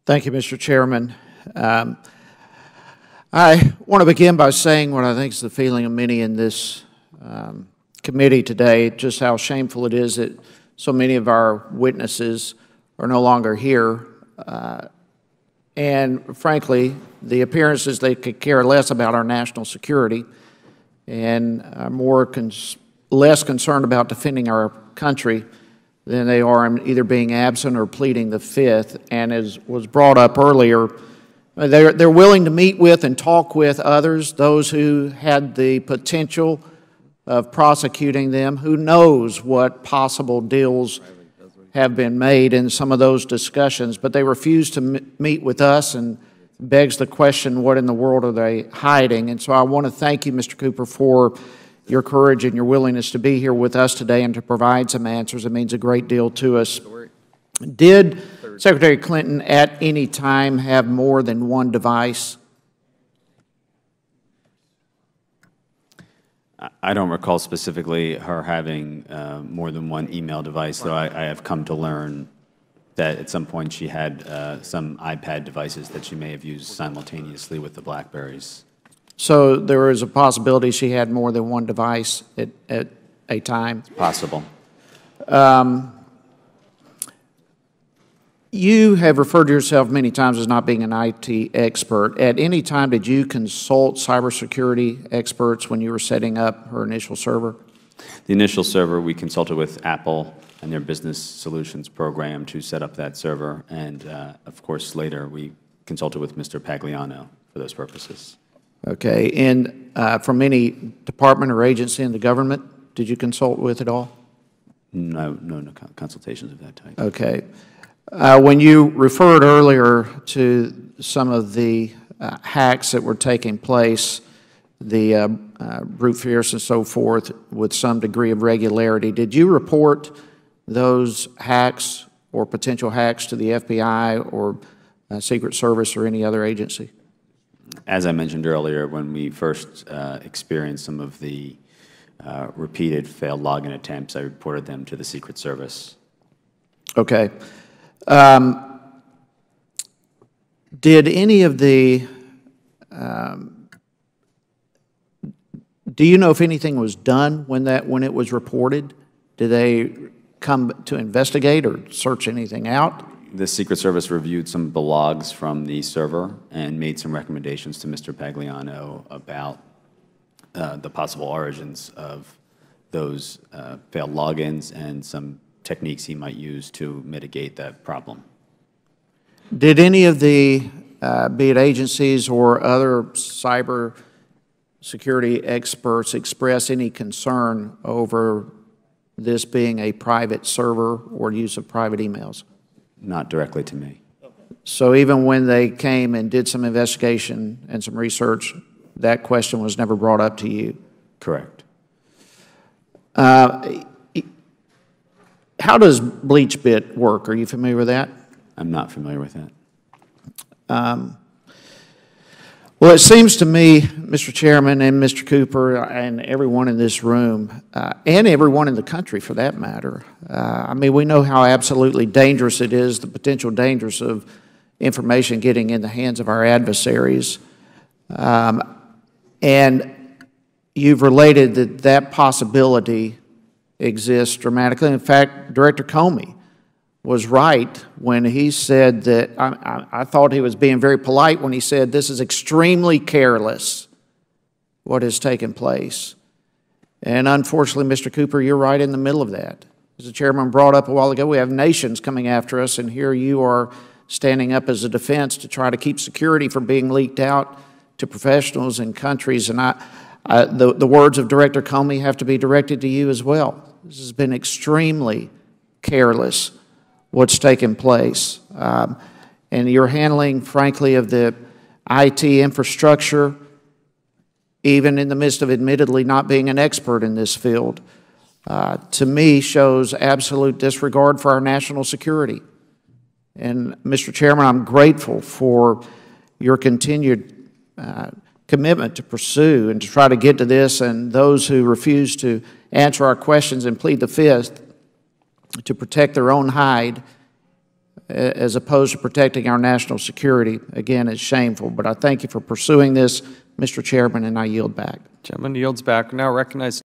Thank you, Mr. Chairman. I want to begin by saying what I think is the feeling of many in this committee today, just how shameful it is that so many of our witnesses are no longer here. And frankly, the appearances they could care less about our national security and are less concerned about defending our country than they are in either being absent or pleading the Fifth. And as was brought up earlier, they're willing to meet with and talk with others, those who had the potential of prosecuting them. Who knows what possible deals have been made in some of those discussions, but they refuse to meet with us, and begs the question, what in the world are they hiding? And so I want to thank you, Mr. Cooper, for your courage and your willingness to be here with us today and to provide some answers. It means a great deal to us. Did Secretary Clinton at any time have more than one device? I don't recall specifically her having more than one email device, though I have come to learn that at some point she had some iPad devices that she may have used simultaneously with the BlackBerries. So there is a possibility she had more than one device at a time? It's possible. You have referred to yourself many times as not being an IT expert. At any time, did you consult cybersecurity experts when you were setting up her initial server? The initial server, we consulted with Apple and their business solutions program to set up that server. And, of course, later we consulted with Mr. Pagliano for those purposes. Okay. And from any department or agency in the government, did you consult with at all? No consultations of that type. Okay. When you referred earlier to some of the hacks that were taking place, the brute force and so forth, with some degree of regularity, did you report those hacks or potential hacks to the FBI or Secret Service or any other agency? As I mentioned earlier, when we first experienced some of the repeated failed login attempts, I reported them to the Secret Service. Okay. Did any of the, do you know if anything was done when it was reported? Did they come to investigate or search anything out? The Secret Service reviewed some of the logs from the server and made some recommendations to Mr. Pagliano about the possible origins of those failed logins and some techniques he might use to mitigate that problem. Did any of the, be it agencies or other cyber security experts, express any concern over this being a private server or use of private emails? Not directly to me. So even when they came and did some investigation and some research, that question was never brought up to you? Correct. How does BleachBit work? Are you familiar with that? I'm not familiar with that. Well, it seems to me, Mr. Chairman and Mr. Cooper and everyone in this room, and everyone in the country for that matter, I mean, we know how absolutely dangerous it is, the potential dangers of information getting in the hands of our adversaries. And you've related that that possibility exists dramatically. In fact, Director Comey was right when he said that, I thought he was being very polite when he said this is extremely careless, what has taken place. And unfortunately, Mr. Cooper, you're right in the middle of that. As the chairman brought up a while ago, we have nations coming after us, and here you are standing up as a defense to try to keep security from being leaked out to professionals and countries. And the words of Director Comey have to be directed to you as well. This has been extremely careless, what's taken place. And your handling, frankly, of the IT infrastructure, even in the midst of admittedly not being an expert in this field, to me shows absolute disregard for our national security. And Mr. Chairman, I'm grateful for your continued commitment to pursue and to try to get to this, and those who refuse to answer our questions and plead the Fifth to protect their own hide as opposed to protecting our national security, again, is shameful. But I thank you for pursuing this, Mr. Chairman, and I yield back. Gentleman yields back. Now recognize